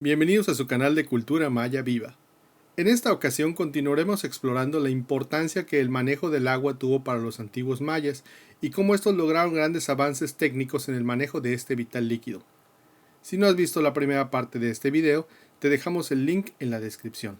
Bienvenidos a su canal de Cultura Maya Viva. En esta ocasión continuaremos explorando la importancia que el manejo del agua tuvo para los antiguos mayas y cómo estos lograron grandes avances técnicos en el manejo de este vital líquido. Si no has visto la primera parte de este video, te dejamos el link en la descripción.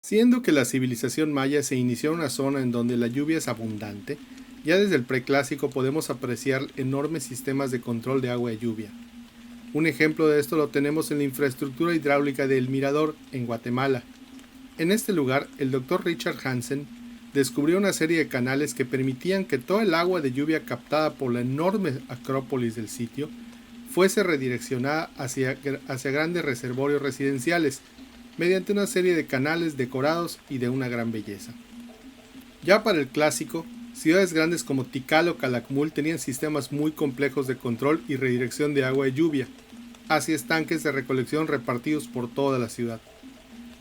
Siendo que la civilización maya se inició en una zona en donde la lluvia es abundante, ya desde el preclásico podemos apreciar enormes sistemas de control de agua y lluvia. Un ejemplo de esto lo tenemos en la infraestructura hidráulica de El Mirador, en Guatemala. En este lugar, el Dr. Richard Hansen descubrió una serie de canales que permitían que toda el agua de lluvia captada por la enorme acrópolis del sitio fuese redireccionada hacia grandes reservorios residenciales, mediante una serie de canales decorados y de una gran belleza. Ya para el clásico, ciudades grandes como Tikal o Calakmul tenían sistemas muy complejos de control y redirección de agua y lluvia hacia estanques de recolección repartidos por toda la ciudad.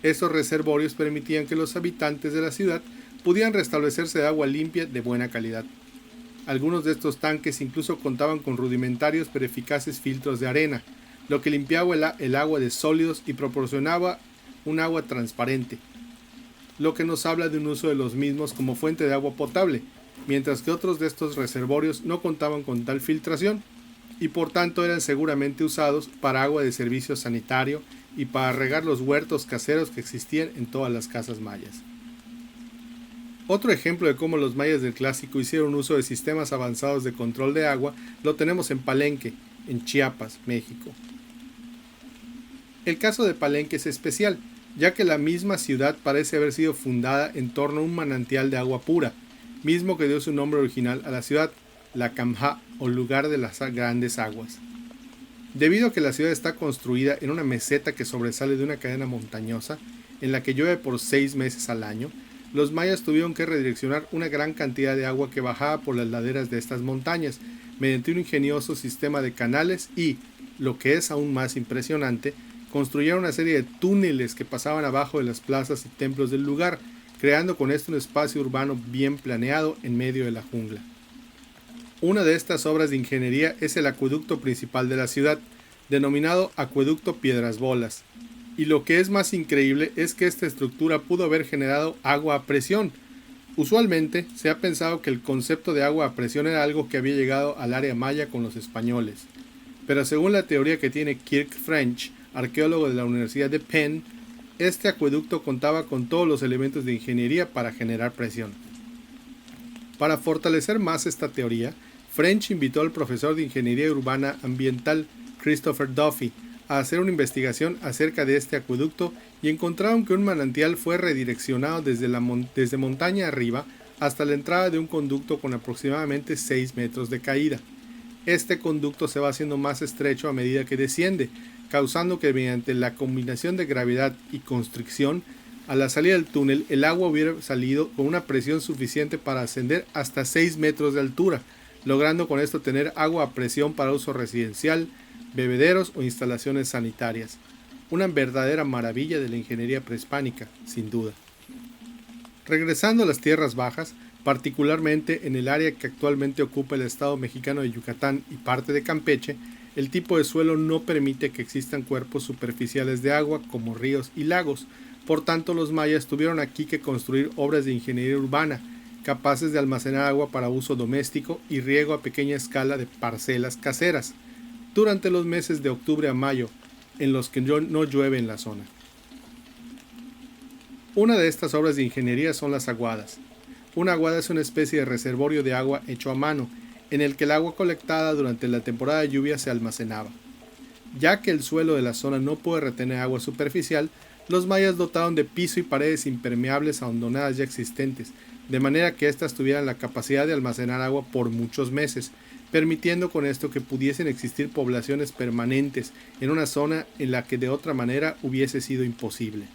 Estos reservorios permitían que los habitantes de la ciudad pudieran restablecerse de agua limpia de buena calidad. Algunos de estos tanques incluso contaban con rudimentarios pero eficaces filtros de arena, lo que limpiaba el agua de sólidos y proporcionaba un agua transparente, lo que nos habla de un uso de los mismos como fuente de agua potable, mientras que otros de estos reservorios no contaban con tal filtración y por tanto eran seguramente usados para agua de servicio sanitario y para regar los huertos caseros que existían en todas las casas mayas. Otro ejemplo de cómo los mayas del clásico hicieron uso de sistemas avanzados de control de agua lo tenemos en Palenque, en Chiapas, México. El caso de Palenque es especial, ya que la misma ciudad parece haber sido fundada en torno a un manantial de agua pura, mismo que dio su nombre original a la ciudad, la Camjá, o lugar de las grandes aguas. Debido a que la ciudad está construida en una meseta que sobresale de una cadena montañosa, en la que llueve por 6 meses al año, los mayas tuvieron que redireccionar una gran cantidad de agua que bajaba por las laderas de estas montañas, mediante un ingenioso sistema de canales y, lo que es aún más impresionante, construyeron una serie de túneles que pasaban abajo de las plazas y templos del lugar, creando con esto un espacio urbano bien planeado en medio de la jungla. Una de estas obras de ingeniería es el acueducto principal de la ciudad, denominado Acueducto Piedras Bolas, y lo que es más increíble es que esta estructura pudo haber generado agua a presión. Usualmente se ha pensado que el concepto de agua a presión era algo que había llegado al área maya con los españoles, pero según la teoría que tiene Kirk French, arqueólogo de la Universidad de Penn, este acueducto contaba con todos los elementos de ingeniería para generar presión. Para fortalecer más esta teoría, French invitó al profesor de Ingeniería Urbana Ambiental Christopher Duffy a hacer una investigación acerca de este acueducto y encontraron que un manantial fue redireccionado desde montaña arriba hasta la entrada de un conducto con aproximadamente 6 metros de caída. Este conducto se va haciendo más estrecho a medida que desciende, causando que mediante la combinación de gravedad y constricción, a la salida del túnel el agua hubiera salido con una presión suficiente para ascender hasta 6 metros de altura, logrando con esto tener agua a presión para uso residencial, bebederos o instalaciones sanitarias. Una verdadera maravilla de la ingeniería prehispánica, sin duda. Regresando a las tierras bajas, particularmente en el área que actualmente ocupa el estado mexicano de Yucatán y parte de Campeche, el tipo de suelo no permite que existan cuerpos superficiales de agua como ríos y lagos. Por tanto, los mayas tuvieron aquí que construir obras de ingeniería urbana, capaces de almacenar agua para uso doméstico y riego a pequeña escala de parcelas caseras, durante los meses de octubre a mayo, en los que no llueve en la zona. Una de estas obras de ingeniería son las aguadas. Una aguada es una especie de reservorio de agua hecho a mano, en el que el agua colectada durante la temporada de lluvia se almacenaba. Ya que el suelo de la zona no puede retener agua superficial, los mayas dotaron de piso y paredes impermeables a hondonadas ya existentes, de manera que éstas tuvieran la capacidad de almacenar agua por muchos meses, permitiendo con esto que pudiesen existir poblaciones permanentes en una zona en la que de otra manera hubiese sido imposible.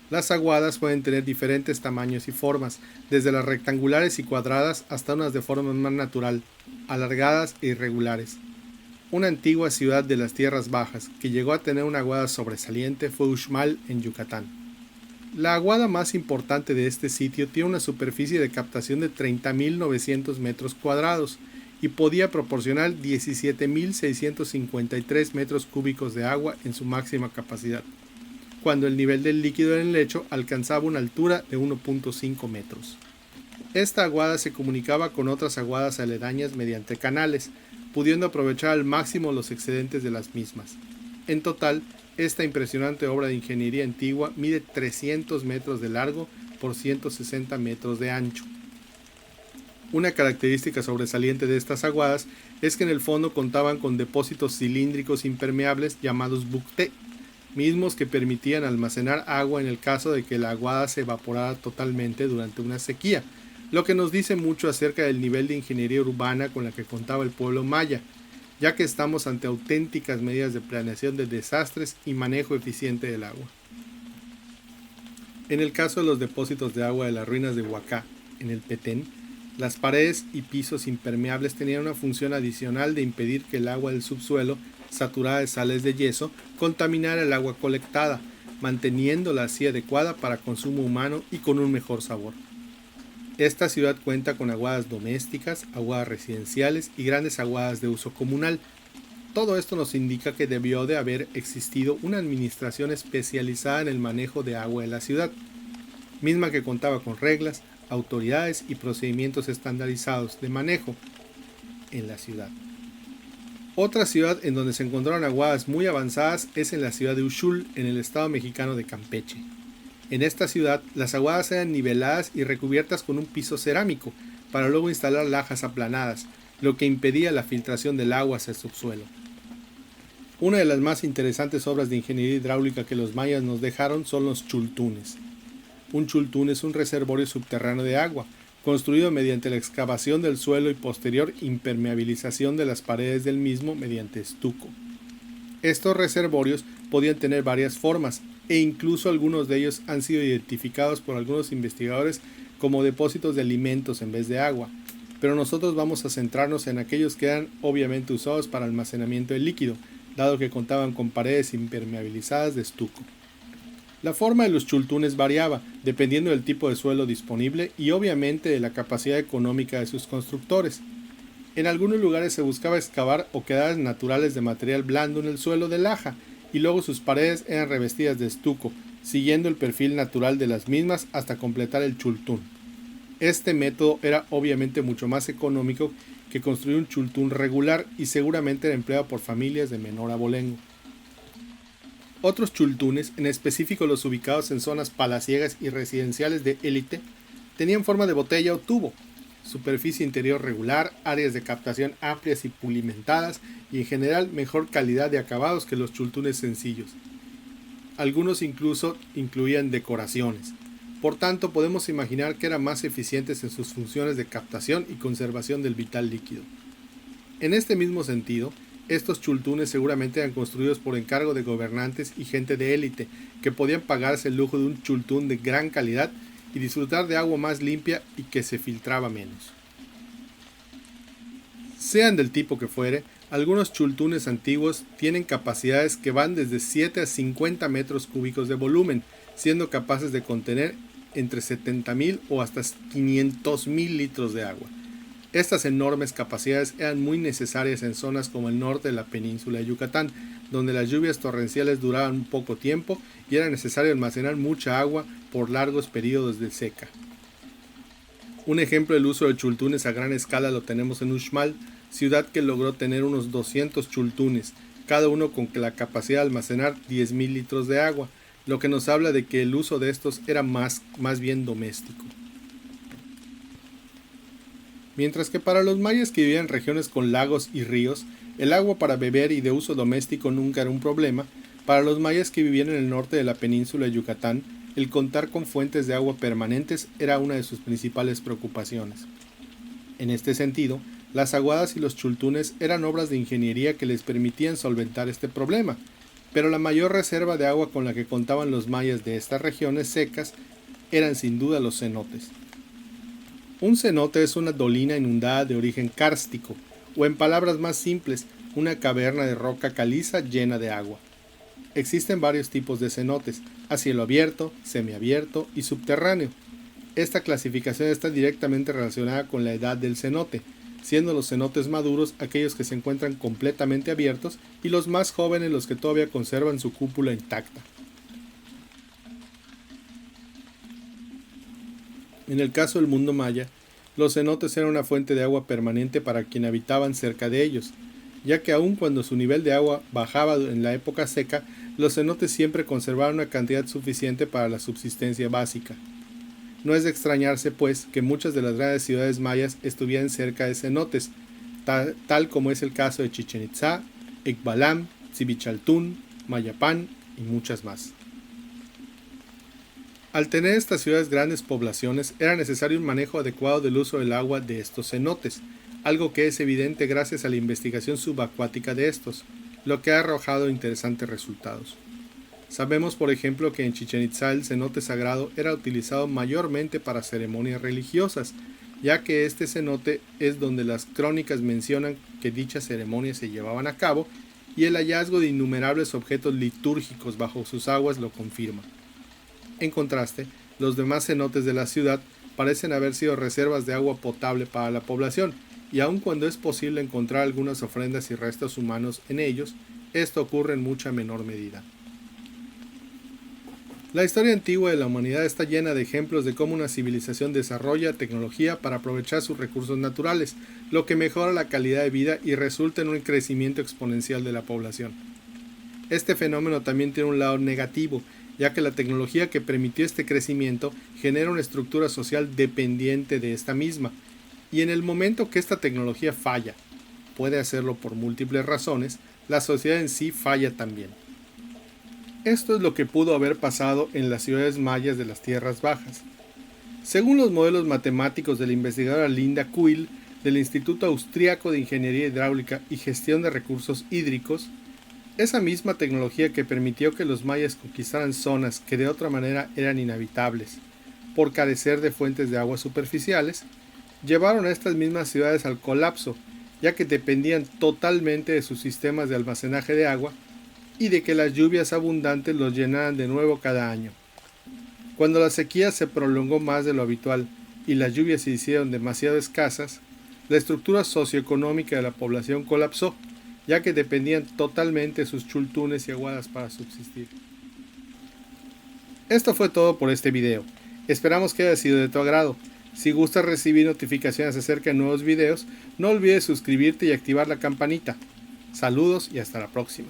Las aguadas pueden tener diferentes tamaños y formas, desde las rectangulares y cuadradas hasta unas de forma más natural, alargadas e irregulares. Una antigua ciudad de las tierras bajas que llegó a tener una aguada sobresaliente fue Uxmal en Yucatán. La aguada más importante de este sitio tiene una superficie de captación de 30.900 metros cuadrados y podía proporcionar 17.653 metros cúbicos de agua en su máxima capacidad, cuando el nivel del líquido en el lecho alcanzaba una altura de 1.5 metros. Esta aguada se comunicaba con otras aguadas aledañas mediante canales, pudiendo aprovechar al máximo los excedentes de las mismas. En total, esta impresionante obra de ingeniería antigua mide 300 metros de largo por 160 metros de ancho. Una característica sobresaliente de estas aguadas es que en el fondo contaban con depósitos cilíndricos impermeables llamados bouquetés, mismos que permitían almacenar agua en el caso de que la aguada se evaporara totalmente durante una sequía, lo que nos dice mucho acerca del nivel de ingeniería urbana con la que contaba el pueblo maya, ya que estamos ante auténticas medidas de planeación de desastres y manejo eficiente del agua. En el caso de los depósitos de agua de las ruinas de Huacá, en el Petén, las paredes y pisos impermeables tenían una función adicional de impedir que el agua del subsuelo, saturada de sales de yeso, contaminara el agua colectada, manteniéndola así adecuada para consumo humano y con un mejor sabor. Esta ciudad cuenta con aguadas domésticas, aguadas residenciales y grandes aguadas de uso comunal. Todo esto nos indica que debió de haber existido una administración especializada en el manejo de agua de la ciudad, misma que contaba con reglas, autoridades y procedimientos estandarizados de manejo en la ciudad. Otra ciudad en donde se encontraron aguadas muy avanzadas es en la ciudad de Ushul, en el estado mexicano de Campeche. En esta ciudad, las aguadas eran niveladas y recubiertas con un piso cerámico, para luego instalar lajas aplanadas, lo que impedía la filtración del agua hacia el subsuelo. Una de las más interesantes obras de ingeniería hidráulica que los mayas nos dejaron son los chultunes. Un chultún es un reservorio subterráneo de agua, construido mediante la excavación del suelo y posterior impermeabilización de las paredes del mismo mediante estuco. Estos reservorios podían tener varias formas, e incluso algunos de ellos han sido identificados por algunos investigadores como depósitos de alimentos en vez de agua, pero nosotros vamos a centrarnos en aquellos que eran obviamente usados para almacenamiento de líquido, dado que contaban con paredes impermeabilizadas de estuco. La forma de los chultunes variaba, dependiendo del tipo de suelo disponible y obviamente de la capacidad económica de sus constructores. En algunos lugares se buscaba excavar oquedades naturales de material blando en el suelo de laja, y luego sus paredes eran revestidas de estuco, siguiendo el perfil natural de las mismas hasta completar el chultún. Este método era obviamente mucho más económico que construir un chultún regular y seguramente era empleado por familias de menor abolengo. Otros chultunes, en específico los ubicados en zonas palaciegas y residenciales de élite, tenían forma de botella o tubo, superficie interior regular, áreas de captación amplias y pulimentadas y en general mejor calidad de acabados que los chultunes sencillos. Algunos incluso incluían decoraciones. Por tanto, podemos imaginar que eran más eficientes en sus funciones de captación y conservación del vital líquido. En este mismo sentido, estos chultunes seguramente eran construidos por encargo de gobernantes y gente de élite que podían pagarse el lujo de un chultún de gran calidad y disfrutar de agua más limpia y que se filtraba menos. Sean del tipo que fuere, algunos chultunes antiguos tienen capacidades que van desde 7 a 50 metros cúbicos de volumen, siendo capaces de contener entre 70.000 o hasta 500.000 litros de agua. Estas enormes capacidades eran muy necesarias en zonas como el norte de la península de Yucatán, donde las lluvias torrenciales duraban poco tiempo y era necesario almacenar mucha agua por largos periodos de seca. Un ejemplo del uso de chultunes a gran escala lo tenemos en Uxmal, ciudad que logró tener unos 200 chultunes, cada uno con la capacidad de almacenar 10.000 litros de agua, lo que nos habla de que el uso de estos era más bien doméstico. Mientras que para los mayas que vivían en regiones con lagos y ríos, el agua para beber y de uso doméstico nunca era un problema, para los mayas que vivían en el norte de la península de Yucatán, el contar con fuentes de agua permanentes era una de sus principales preocupaciones. En este sentido, las aguadas y los chultunes eran obras de ingeniería que les permitían solventar este problema, pero la mayor reserva de agua con la que contaban los mayas de estas regiones secas eran sin duda los cenotes. Un cenote es una dolina inundada de origen kárstico, o en palabras más simples, una caverna de roca caliza llena de agua. Existen varios tipos de cenotes, a cielo abierto, semiabierto y subterráneo. Esta clasificación está directamente relacionada con la edad del cenote, siendo los cenotes maduros aquellos que se encuentran completamente abiertos y los más jóvenes los que todavía conservan su cúpula intacta. En el caso del mundo maya, los cenotes eran una fuente de agua permanente para quienes habitaban cerca de ellos, ya que aun cuando su nivel de agua bajaba en la época seca, los cenotes siempre conservaban una cantidad suficiente para la subsistencia básica. No es de extrañarse, pues, que muchas de las grandes ciudades mayas estuvieran cerca de cenotes, tal como es el caso de Chichén Itzá, Ekbalam, Tzibichaltún, Mayapán y muchas más. Al tener estas ciudades grandes poblaciones, era necesario un manejo adecuado del uso del agua de estos cenotes, algo que es evidente gracias a la investigación subacuática de estos, lo que ha arrojado interesantes resultados. Sabemos, por ejemplo, que en Chichén Itzá el cenote sagrado era utilizado mayormente para ceremonias religiosas, ya que este cenote es donde las crónicas mencionan que dichas ceremonias se llevaban a cabo y el hallazgo de innumerables objetos litúrgicos bajo sus aguas lo confirma. En contraste, los demás cenotes de la ciudad parecen haber sido reservas de agua potable para la población, y aun cuando es posible encontrar algunas ofrendas y restos humanos en ellos, esto ocurre en mucha menor medida. La historia antigua de la humanidad está llena de ejemplos de cómo una civilización desarrolla tecnología para aprovechar sus recursos naturales, lo que mejora la calidad de vida y resulta en un crecimiento exponencial de la población. Este fenómeno también tiene un lado negativo, ya que la tecnología que permitió este crecimiento genera una estructura social dependiente de esta misma, y en el momento que esta tecnología falla, puede hacerlo por múltiples razones, la sociedad en sí falla también. Esto es lo que pudo haber pasado en las ciudades mayas de las tierras bajas. Según los modelos matemáticos de la investigadora Linda Kuil del Instituto Austriaco de Ingeniería Hidráulica y Gestión de Recursos Hídricos, esa misma tecnología que permitió que los mayas conquistaran zonas que de otra manera eran inhabitables, por carecer de fuentes de agua superficiales, llevaron a estas mismas ciudades al colapso, ya que dependían totalmente de sus sistemas de almacenaje de agua y de que las lluvias abundantes los llenaran de nuevo cada año. Cuando la sequía se prolongó más de lo habitual y las lluvias se hicieron demasiado escasas, la estructura socioeconómica de la población colapsó, ya que dependían totalmente de sus chultunes y aguadas para subsistir. Esto fue todo por este video. Esperamos que haya sido de tu agrado. Si gustas recibir notificaciones acerca de nuevos videos, no olvides suscribirte y activar la campanita. Saludos y hasta la próxima.